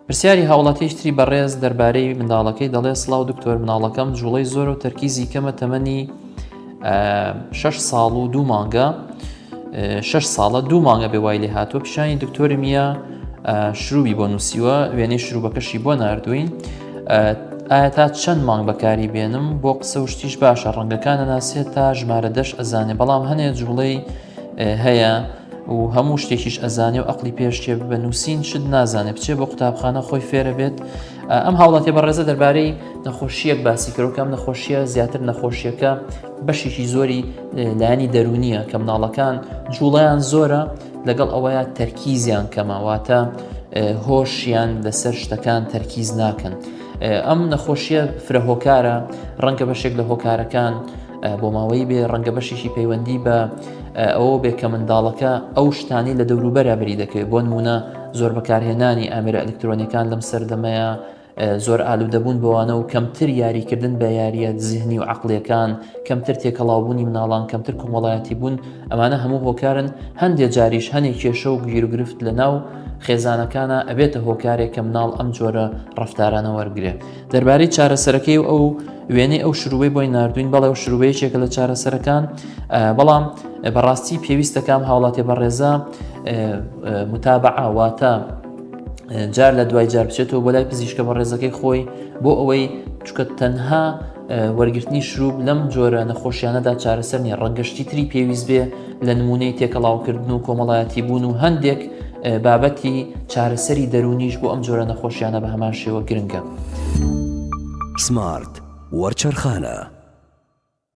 پرسیاری هاوڵاتیشتری بەڕێز دەربارەی منداڵەکەی دەڵێ سڵاو دکتۆر مناڵەکەم جوڵەی زۆر و تەرکیزی کەمە تەمەنی 6 ساڵ و 2 مانگە 6 ساڵە 2 مانگە بێ وای لێ هاتووە پیشانی دکتۆری میە شروعی بۆ نووسیوە وێنەی شروبەکەشی بۆ ناردوین ئایا تا چەند مانگ بەکاری بێنم بۆ قسە و شتیش باشە ڕەنگەکانە ناسێت تا ژمارە دەش ئەزانێ بەڵام هەنێ جوڵەی هەیە و هەموو شتێکیش ئەزانێ و ئەقلی پێشتێ بە نووسین شت نازانێ بچێ بۆ قوتابخانە خۆی فێرە بێت ئەم هاوڵاتی بەڕێزە دەربارەی نەخۆشیەک باسی کردوکەم نەخۆشیە زیاتر نەخۆشیەکە بەشێکی زۆری لایانی دەرونیە کە مناڵەکان جوڵەیان زۆرە لەگەڵ ئەوەیە تەرکیزیان کەمە واتە هۆشیان لەسەر شتەکان تەرکیز ناکەن ئەم نەخۆشیە فرە هۆکارە ڕەنگە بەشێک لە هۆکارەکان بۆ ماوەی بێ ڕەنگە بەشێکی پەیوەندی بە ئەوە بێ کە منداڵەکە ئەو شتانی لە دەوروبەرە بری دەکەوێت بۆ نمونە زۆر بەکارهێنانی ئامێرە ئەلکترۆنیەکان لەم سەردەمەیە زۆر ئالوودەبوون بەوانە و کەمتر یاریکردن بە یاریەت زیهنی و عەقڵیەکان کەمتر تێکەڵاوبوونی مناڵان کەمتر کۆمەڵایەتی بوون ئەمانە هەموو هۆکارن هەندێک جاریش هەنێک کێشە و گیر و گرفت لە ناو خێزانەکانە ئەبێتە هۆکارێک کە مناڵ ئەم جۆرە ڕەفتارانە وەرگێ دەربارەی چارەسەرەکەی و ئەو وێنەی ئەو شروعی بۆی ناردوین بەڵێ و شروعەیەکێکە لە چارەسەرەکان بەڵام بەڕاستی پێویستەکەم هاوڵاتی بەڕێزە متابعە واتە جار لە دوای جار بچێتەوە بۆ لای پزیشکە بەڕێزەکەی خۆی بۆ ئەوەی چکە تەنها وەرگرتنی شروب لەم جۆرە نەخۆشیانەدا چارەسەر نیە ڕەنگەشتی تری پێویست بێ لە نمونەی تێکەڵاوکردن و کۆمەڵایەتی بوون و هەندێک بابەتی چارەسەری دەرونیش بۆ ئەم جۆرە نەخۆشیانە بە هەمان شێوە گرنگە. سمارت وەرچەرخانە